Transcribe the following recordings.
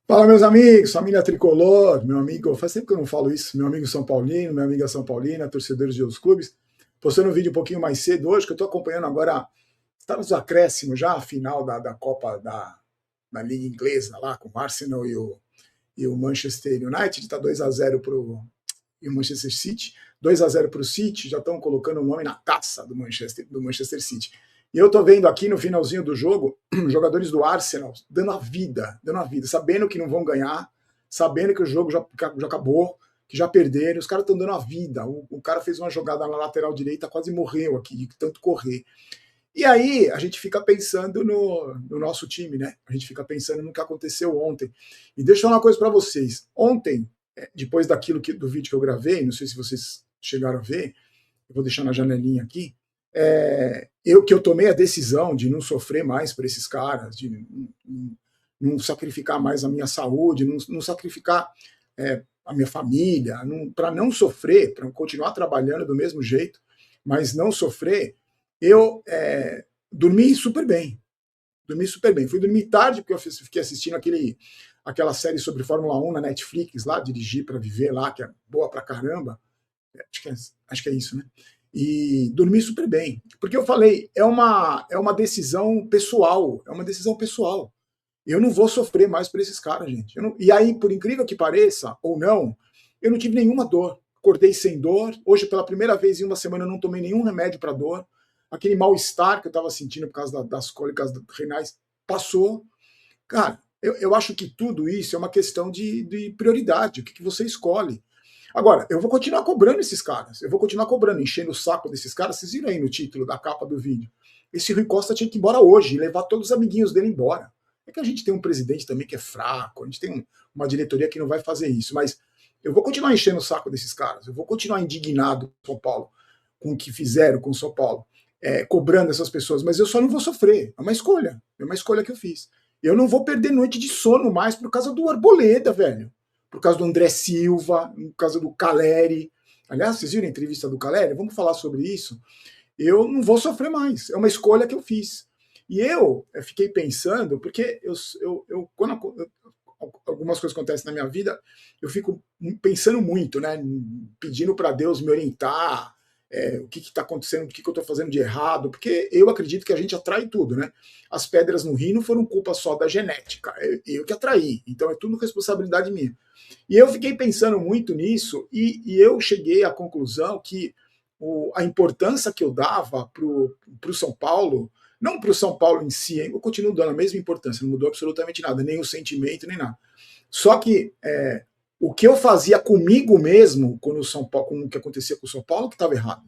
Fala, meus amigos, família tricolor, meu amigo, faz tempo que eu não falo isso, meu amigo São Paulino, minha amiga São Paulina, torcedores de outros clubes, postando um vídeo um pouquinho mais cedo hoje, que eu estou acompanhando agora, está nos acréscimos já, a final da Copa da Liga Inglesa, lá com o Arsenal e o Manchester United, está 2-0 para o Manchester City, 2-0 para o City, já estão colocando o nome na taça do Manchester City. E eu tô vendo aqui no finalzinho do jogo, jogadores do Arsenal dando a vida, sabendo que não vão ganhar, sabendo que o jogo já acabou, que já perderam, os caras estão dando a vida. O cara fez uma jogada na lateral direita, quase morreu aqui, de tanto correr. E aí a gente fica pensando no nosso time, né? A gente fica pensando no que aconteceu ontem. E deixa eu falar uma coisa para vocês. Ontem, depois do vídeo que eu gravei, não sei se vocês chegaram a ver, eu vou deixar na janelinha aqui, eu tomei a decisão de não sofrer mais por esses caras, de não sacrificar mais a minha saúde, não sacrificar a minha família, para não sofrer, para continuar trabalhando do mesmo jeito, mas não sofrer, eu dormi super bem. Dormi super bem. Fui dormir tarde, porque eu fiquei assistindo aquela série sobre Fórmula 1 na Netflix, lá, Dirigir para Viver, lá, que é boa pra caramba. Acho que é isso, né? E dormi super bem. Porque eu falei, é uma decisão pessoal. É uma decisão pessoal. Eu não vou sofrer mais por esses caras, gente. E aí, por incrível que pareça, ou não, eu não tive nenhuma dor. Acordei sem dor. Hoje, pela primeira vez em uma semana, eu não tomei nenhum remédio para dor. Aquele mal-estar que eu estava sentindo por causa das cólicas renais passou. Cara, eu acho que tudo isso é uma questão de prioridade. O que você escolhe? Agora, eu vou continuar cobrando esses caras. Eu vou continuar cobrando, enchendo o saco desses caras. Vocês viram aí no título da capa do vídeo. Esse Rui Costa tinha que ir embora hoje e levar todos os amiguinhos dele embora. É que a gente tem um presidente também que é fraco, a gente tem uma diretoria que não vai fazer isso, mas eu vou continuar enchendo o saco desses caras. Eu vou continuar indignado com São Paulo, com o que fizeram com São Paulo, cobrando essas pessoas, mas eu só não vou sofrer. É uma escolha que eu fiz. Eu não vou perder noite de sono mais por causa do Arboleda, velho. Por causa do André Silva, por causa do Caleri. Aliás, vocês viram a entrevista do Caleri? Vamos falar sobre isso. Eu não vou sofrer mais. É uma escolha que eu fiz. E eu fiquei pensando, porque quando algumas coisas acontecem na minha vida, eu fico pensando muito, né? Pedindo para Deus me orientar, o que está acontecendo, o que eu estou fazendo de errado, porque eu acredito que a gente atrai tudo, né? As pedras no rio não foram culpa só da genética, eu que atraí, então é tudo responsabilidade minha. E eu fiquei pensando muito nisso e eu cheguei à conclusão que a importância que eu dava para o São Paulo, não para o São Paulo em si, eu continuo dando a mesma importância, não mudou absolutamente nada, nem o sentimento, nem nada. Só que o que eu fazia comigo mesmo, quando o São Paulo, com o que acontecia com o São Paulo, que estava errado.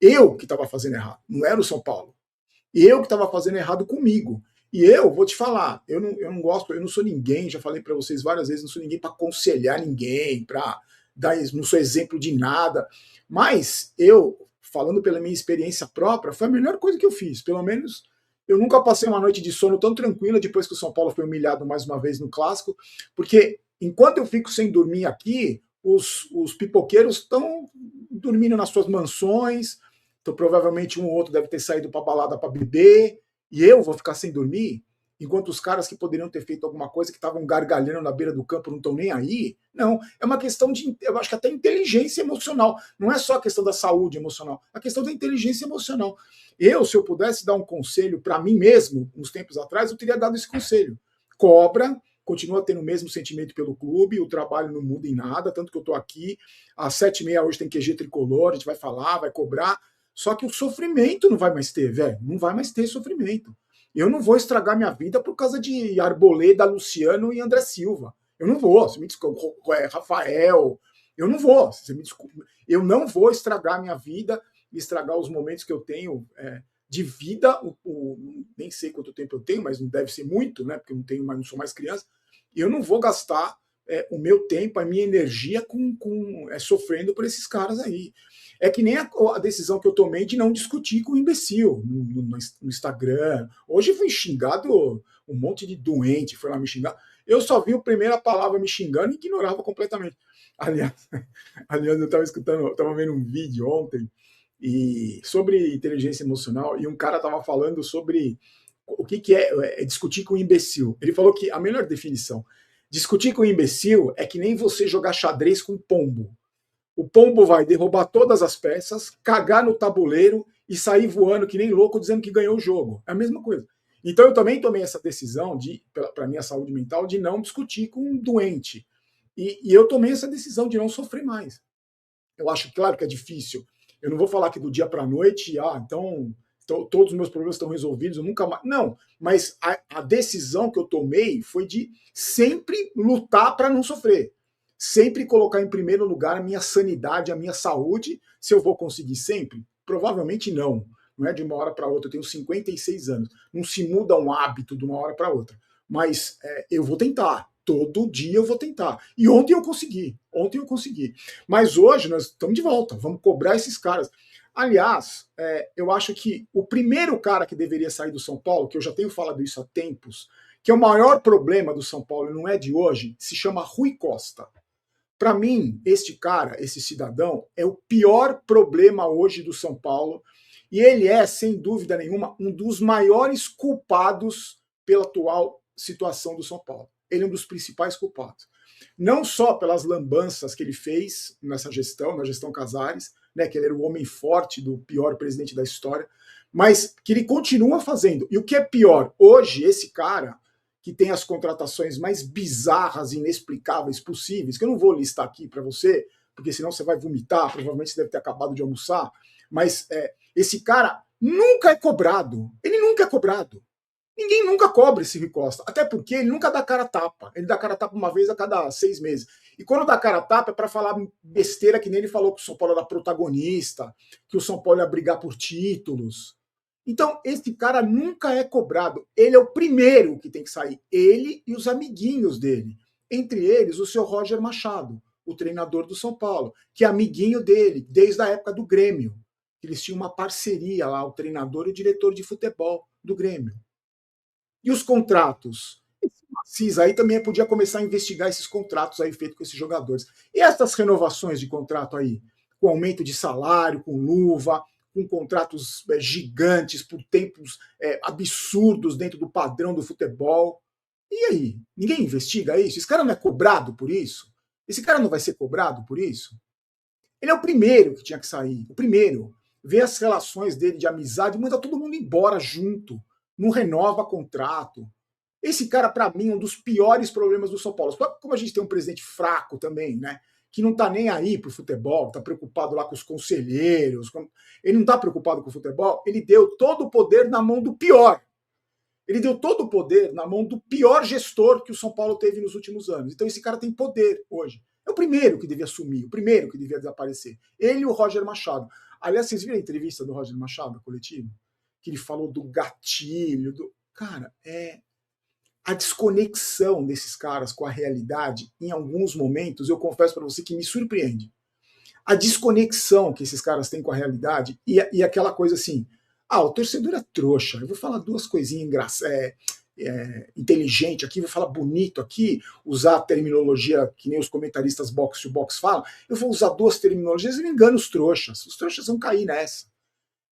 Eu que estava fazendo errado, não era o São Paulo. Eu que estava fazendo errado comigo. E eu vou te falar, eu não gosto, eu não sou ninguém, já falei para vocês várias vezes, não sou ninguém para aconselhar ninguém, para dar, não sou exemplo de nada. Mas eu, falando pela minha experiência própria, foi a melhor coisa que eu fiz. Pelo menos eu nunca passei uma noite de sono tão tranquila depois que o São Paulo foi humilhado mais uma vez no clássico, porque enquanto eu fico sem dormir aqui, os pipoqueiros estão dormindo nas suas mansões, então provavelmente um ou outro deve ter saído para balada para beber, e eu vou ficar sem dormir, enquanto os caras que poderiam ter feito alguma coisa, que estavam gargalhando na beira do campo, não estão nem aí. Não, é uma questão de, eu acho que até inteligência emocional. Não é só a questão da saúde emocional, é a questão da inteligência emocional. Se eu pudesse dar um conselho para mim mesmo, uns tempos atrás, eu teria dado esse conselho. Cobra, continua tendo o mesmo sentimento pelo clube, o trabalho não muda em nada, tanto que eu estou aqui, às 7h30 hoje tem QG Tricolor, a gente vai falar, vai cobrar, só que o sofrimento não vai mais ter, velho. Não vai mais ter sofrimento. Eu não vou estragar minha vida por causa de Arboleda, Luciano e André Silva. Eu não vou. Você me desculpa, Rafael. Eu não vou. Você me desculpa. Eu não vou estragar minha vida e estragar os momentos que eu tenho de vida. Nem sei quanto tempo eu tenho, mas não deve ser muito, né? Porque eu não sou mais criança. Eu não vou gastar o meu tempo, a minha energia sofrendo por esses caras aí. É que nem a decisão que eu tomei de não discutir com o imbecil no Instagram. Hoje fui xingado, um monte de doente foi lá me xingar. Eu só vi a primeira palavra me xingando e ignorava completamente. Aliás, eu estava vendo um vídeo ontem sobre inteligência emocional e um cara estava falando sobre o que é discutir com o imbecil. Ele falou que a melhor definição Discutir com o imbecil é que nem você jogar xadrez com pombo. O pombo vai derrubar todas as peças, cagar no tabuleiro e sair voando que nem louco dizendo que ganhou o jogo. É a mesma coisa. Então eu também tomei essa decisão, para minha saúde mental, de não discutir com um doente. E eu tomei essa decisão de não sofrer mais. Eu acho, claro, que é difícil. Eu não vou falar que do dia para a noite, então todos os meus problemas estão resolvidos, eu nunca mais. Não, mas a decisão que eu tomei foi de sempre lutar para não sofrer. Sempre colocar em primeiro lugar a minha sanidade, a minha saúde. Se eu vou conseguir sempre? Provavelmente não. Não é de uma hora para outra. Eu tenho 56 anos. Não se muda um hábito de uma hora para outra. Mas eu vou tentar. Todo dia eu vou tentar. E ontem eu consegui. Ontem eu consegui. Mas hoje nós estamos de volta. Vamos cobrar esses caras. Aliás, eu acho que o primeiro cara que deveria sair do São Paulo, que eu já tenho falado isso há tempos, que é o maior problema do São Paulo, não é de hoje, se chama Rui Costa. Para mim, este cara, esse cidadão, é o pior problema hoje do São Paulo. E ele é, sem dúvida nenhuma, um dos maiores culpados pela atual situação do São Paulo. Ele é um dos principais culpados. Não só pelas lambanças que ele fez nessa gestão, na gestão Casares, né, que ele era o homem forte do pior presidente da história, mas que ele continua fazendo. E o que é pior, hoje esse cara, que tem as contratações mais bizarras e inexplicáveis possíveis, que eu não vou listar aqui para você, porque senão você vai vomitar, provavelmente você deve ter acabado de almoçar, mas esse cara nunca é cobrado. Ele nunca é cobrado. Ninguém nunca cobra esse Rui Costa, até porque ele nunca dá cara a tapa. Ele dá cara a tapa uma vez a cada 6 meses. E quando dá cara a tapa é para falar besteira, que nem ele falou que o São Paulo era protagonista, que o São Paulo ia brigar por títulos. Então, esse cara nunca é cobrado. Ele é o primeiro que tem que sair. Ele e os amiguinhos dele. Entre eles, o seu Roger Machado, o treinador do São Paulo, que é amiguinho dele, desde a época do Grêmio. Eles tinham uma parceria lá, o treinador e o diretor de futebol do Grêmio. E os contratos? Cis aí também podia começar a investigar esses contratos aí feitos com esses jogadores. E essas renovações de contrato aí? Com aumento de salário, com luva, com contratos gigantes por tempos absurdos dentro do padrão do futebol. E aí? Ninguém investiga isso? Esse cara não é cobrado por isso? Esse cara não vai ser cobrado por isso? Ele é o primeiro que tinha que sair. O primeiro. Ver as relações dele de amizade, manda todo mundo embora junto. Não renova contrato. Esse cara, para mim, é um dos piores problemas do São Paulo. Como a gente tem um presidente fraco também, né? Que não tá nem aí pro futebol, tá preocupado lá com os conselheiros. Ele não tá preocupado com o futebol, ele deu todo o poder na mão do pior. Ele deu todo o poder na mão do pior gestor que o São Paulo teve nos últimos anos. Então esse cara tem poder hoje. É o primeiro que devia assumir, o primeiro que devia desaparecer. Ele e o Roger Machado. Aliás, vocês viram a entrevista do Roger Machado, a coletiva? Que ele falou do gatilho. Cara, a desconexão desses caras com a realidade, em alguns momentos, eu confesso para você que me surpreende. A desconexão que esses caras têm com a realidade e aquela coisa assim, o torcedor é trouxa, eu vou falar duas coisinhas inteligente aqui, vou falar bonito aqui, usar a terminologia que nem os comentaristas box to box falam, eu vou usar duas terminologias e me engano os trouxas vão cair nessa.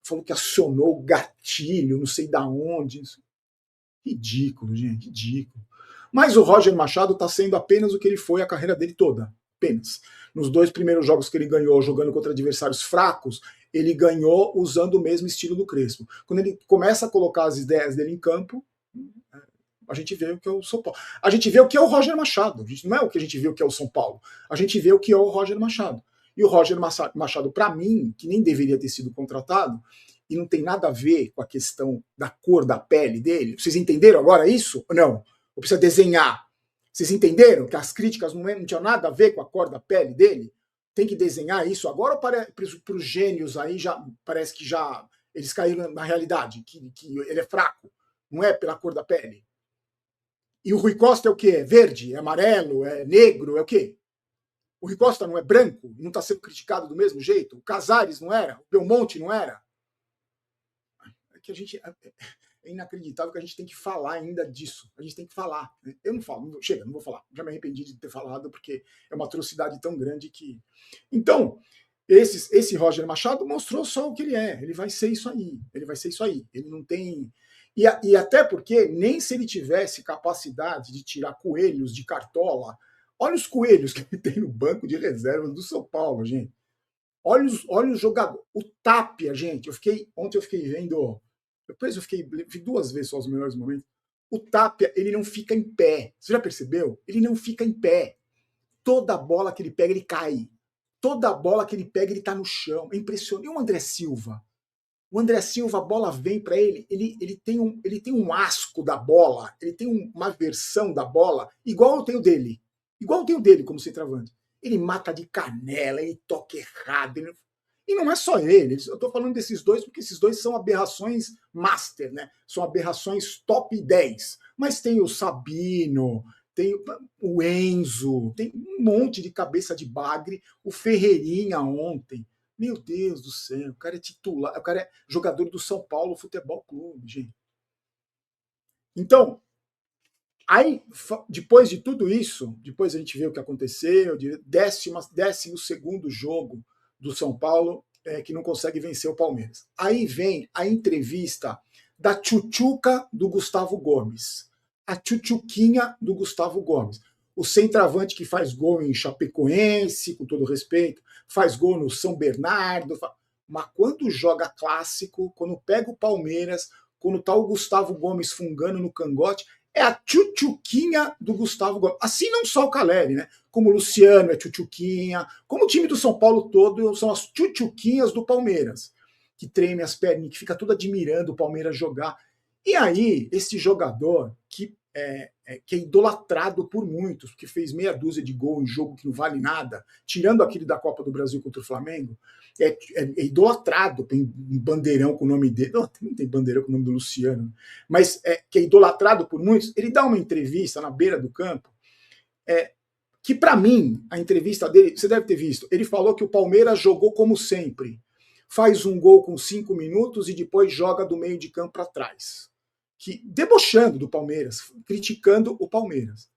Falou que acionou o gatilho, não sei da onde. Ridículo, gente, ridículo. Mas o Roger Machado está sendo apenas o que ele foi a carreira dele toda. Apenas. Nos 2 primeiros jogos que ele ganhou jogando contra adversários fracos, ele ganhou usando o mesmo estilo do Crespo. Quando ele começa a colocar as ideias dele em campo, a gente vê o que é o São Paulo. A gente vê o que é o Roger Machado. Não é o que a gente vê o que é o São Paulo. A gente vê o que é o Roger Machado. E o Roger Machado, para mim, que nem deveria ter sido contratado, e não tem nada a ver com a questão da cor da pele dele. Vocês entenderam agora isso? Não. Eu preciso desenhar. Vocês entenderam que as críticas não tinham nada a ver com a cor da pele dele? Tem que desenhar isso agora ou para os gênios aí já parece que já eles caíram na realidade, que ele é fraco, não é pela cor da pele? E o Rui Costa é o quê? É verde? É amarelo? É negro? É o quê? O Rui Costa não é branco? Não está sendo criticado do mesmo jeito? O Casares não era? O Belmonte não era? Que a gente é inacreditável que a gente tem que falar ainda disso. A gente tem que falar. Eu não falo, chega, não vou falar. Já me arrependi de ter falado porque é uma atrocidade tão grande que. Então, esse Roger Machado mostrou só o que ele é. Ele vai ser isso aí. Ele vai ser isso aí. Ele não tem. E até porque nem se ele tivesse capacidade de tirar coelhos de cartola, olha os coelhos que ele tem no banco de reservas do São Paulo, gente. Olha os jogadores. O Tapia, gente, ontem eu fiquei vendo, depois vi 2 vezes só os melhores momentos. O Tapia, ele não fica em pé. Você já percebeu? Ele não fica em pé. Toda bola que ele pega, ele cai. Toda bola que ele pega, ele tá no chão. É impressionante. E o André Silva? O André Silva, a bola vem para ele tem um asco da bola, ele tem uma versão da bola, igual eu tenho dele. Igual eu tenho dele como centroavante. Ele mata de canela, ele toca errado. E não é só ele. Eu estou falando desses dois porque esses dois são aberrações master, né? São aberrações top 10. Mas tem o Sabino, tem o Enzo, tem um monte de cabeça de bagre. O Ferreirinha ontem. Meu Deus do céu, o cara é titular, o cara é jogador do São Paulo Futebol Clube, gente. Então, aí, depois de tudo isso, depois a gente vê o que aconteceu, 12º jogo do São Paulo, que não consegue vencer o Palmeiras. Aí vem a entrevista da tchutchuca do Gustavo Gomes, a tchutchuquinha do Gustavo Gomes. O centroavante que faz gol em Chapecoense, com todo respeito, faz gol no São Bernardo, mas quando joga clássico, quando pega o Palmeiras, quando tá o Gustavo Gomes fungando no cangote, é a tchutchuquinha do Gustavo Gomes. Assim não só o Caleri, né? Como o Luciano é tchutchuquinha, como o time do São Paulo todo são as tchutchuquinhas do Palmeiras, que treme as perninhas, que fica tudo admirando o Palmeiras jogar. E aí, esse jogador que é idolatrado por muitos, que fez meia dúzia de gol em jogo que não vale nada, tirando aquele da Copa do Brasil contra o Flamengo, é idolatrado, tem um bandeirão com o nome dele, não tem bandeirão com o nome do Luciano, mas que é idolatrado por muitos. Ele dá uma entrevista na beira do campo, que para mim, a entrevista dele, você deve ter visto, ele falou que o Palmeiras jogou como sempre, faz um gol com 5 minutos e depois joga do meio de campo para trás. Debochando do Palmeiras, criticando o Palmeiras.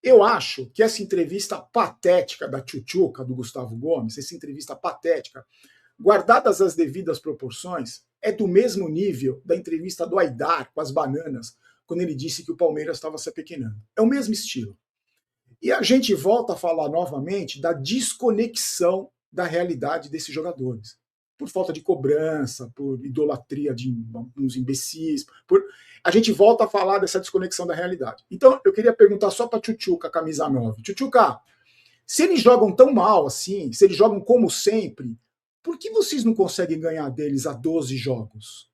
Eu acho que essa entrevista patética da tchutchuca do Gustavo Gomes, essa entrevista patética, guardadas as devidas proporções, é do mesmo nível da entrevista do Aidar com as bananas, quando ele disse que o Palmeiras estava se apequenando. É o mesmo estilo. E a gente volta a falar novamente da desconexão da realidade desses jogadores. Por falta de cobrança, por idolatria de uns imbecis. A gente volta a falar dessa desconexão da realidade. Então, eu queria perguntar só para Tchutchuca, camisa 9. Tchutchuca, se eles jogam tão mal assim, se eles jogam como sempre, por que vocês não conseguem ganhar deles a 12 jogos?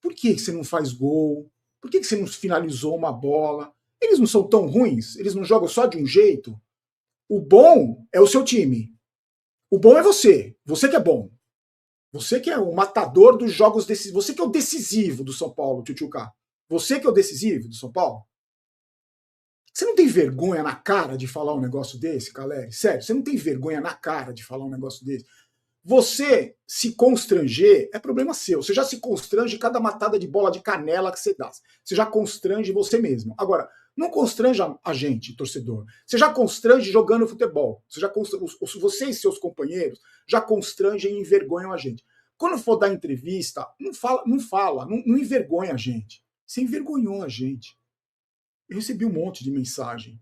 Por que você não faz gol? Por que você não finalizou uma bola? Eles não são tão ruins? Eles não jogam só de um jeito? O bom é o seu time. O bom é você. Você que é bom. Você que é o matador dos jogos decisivos. Você que é o decisivo do São Paulo, Tchutchuca. Você que é o decisivo do São Paulo. Você não tem vergonha na cara de falar um negócio desse, Caleri? Sério, você não tem vergonha na cara de falar um negócio desse? Você se constranger é problema seu. Você já se constrange cada matada de bola de canela que você dá. Você já constrange você mesmo. Agora, não constranja a gente, torcedor. Você já constrange jogando futebol. Você e seus companheiros já constrangem e envergonham a gente. Quando for dar entrevista, não envergonha a gente. Você envergonhou a gente. Eu recebi um monte de mensagem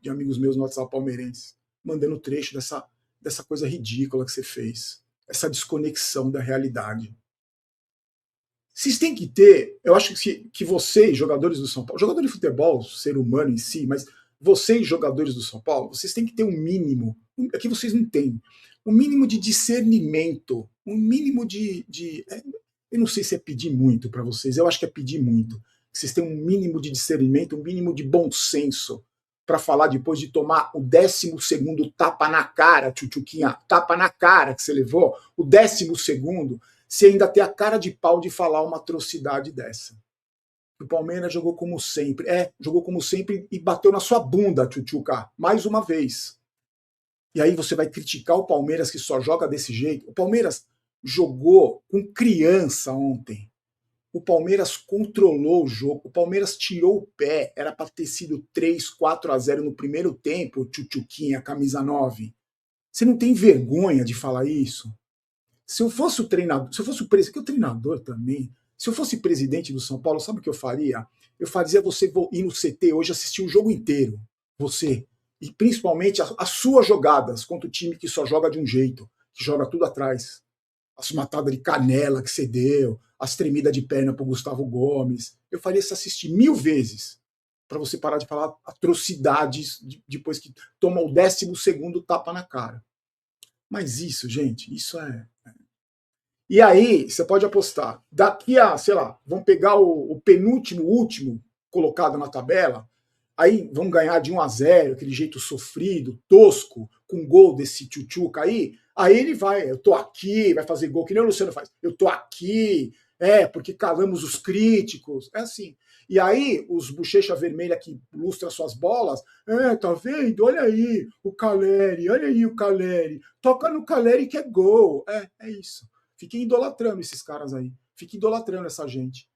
de amigos meus no WhatsApp palmeirenses, mandando trecho dessa coisa ridícula que você fez. Essa desconexão da realidade. Vocês têm que ter, eu acho que vocês, jogadores do São Paulo, jogador de futebol, ser humano em si, mas vocês, jogadores do São Paulo, vocês têm que ter um mínimo, que vocês não têm, um mínimo de discernimento, um mínimo eu não sei se é pedir muito para vocês, eu acho que é pedir muito. Vocês têm um mínimo de discernimento, um mínimo de bom senso para falar depois de tomar o 12º tapa na cara, Tchutchuquinha, tapa na cara que você levou, o 12º, se ainda ter a cara de pau de falar uma atrocidade dessa. O Palmeiras jogou como sempre. Jogou como sempre e bateu na sua bunda, Tchutchuca, mais uma vez. E aí você vai criticar o Palmeiras que só joga desse jeito. O Palmeiras jogou com criança ontem. O Palmeiras controlou o jogo. O Palmeiras tirou o pé. Era para ter sido 3-4-0 no primeiro tempo, Tchutchuquinha, camisa 9. Você não tem vergonha de falar isso? Se eu fosse o treinador, se eu fosse o presidente, que o treinador também, Se eu fosse presidente do São Paulo, sabe o que eu faria? Eu fazia você ir no CT hoje assistir o jogo inteiro. Você. E principalmente as suas jogadas contra o time que só joga de um jeito, que joga tudo atrás. As matadas de canela que você deu, as tremidas de perna pro Gustavo Gomes. Eu faria você assistir 1000 vezes para você parar de falar atrocidades depois que toma o 12º tapa na cara. Mas isso, gente, isso é. E aí, você pode apostar, daqui a, sei lá, vamos pegar o penúltimo, último colocado na tabela, aí vão ganhar de 1-0, aquele jeito sofrido, tosco, com gol desse tchutchuca aí ele vai, eu tô aqui, vai fazer gol, que nem o Luciano faz, eu tô aqui, porque calamos os críticos, é assim. E aí, os bochecha vermelha que lustram suas bolas, tá vendo? Olha aí o Caleri, toca no Caleri que é gol, é isso. Fiquem idolatrando esses caras aí, fiquem idolatrando essa gente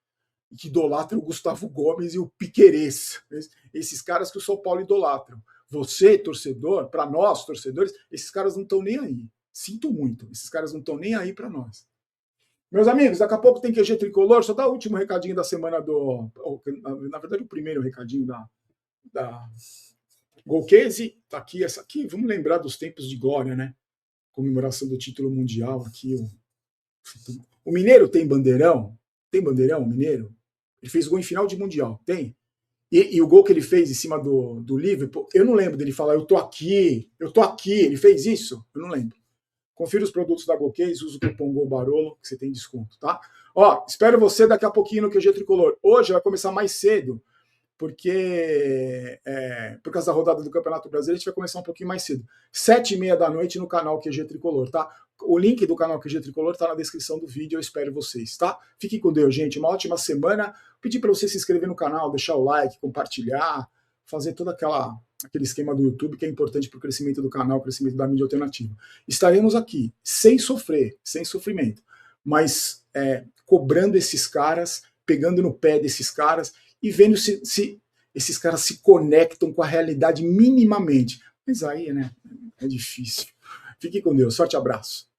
que idolatra o Gustavo Gomes e o Piquerez, esses caras que o São Paulo idolatram. Você, torcedor, para nós, torcedores, esses caras não estão nem aí. Sinto muito, esses caras não estão nem aí para nós. Meus amigos, daqui a pouco tem QG Tricolor, só dá o último recadinho da semana na verdade, o primeiro recadinho da Golcase, tá aqui, essa aqui, vamos lembrar dos tempos de glória, né? Comemoração do título mundial aqui. O Mineiro tem bandeirão? Tem bandeirão, o Mineiro? Ele fez gol em final de Mundial, tem? E o gol que ele fez em cima do Liverpool, eu não lembro dele falar, eu tô aqui, ele fez isso? Eu não lembro. Confira os produtos da Golcase, usa o cupom GOLBAROLO, que você tem desconto, tá? Ó, espero você daqui a pouquinho no QG Tricolor. Hoje vai começar mais cedo, porque por causa da rodada do Campeonato Brasileiro, a gente vai começar um pouquinho mais cedo. 7h30 da noite no canal QG Tricolor, tá? O link do canal QG Tricolor tá na descrição do vídeo, eu espero vocês, tá? Fiquem com Deus, gente. Uma ótima semana. Pedir para você se inscrever no canal, deixar o like, compartilhar, fazer todo aquele esquema do YouTube que é importante para o crescimento do canal, o crescimento da mídia alternativa. Estaremos aqui, sem sofrer, sem sofrimento, mas cobrando esses caras, pegando no pé desses caras e vendo se esses caras se conectam com a realidade minimamente. Mas aí, né, é difícil. Fique com Deus. Forte abraço.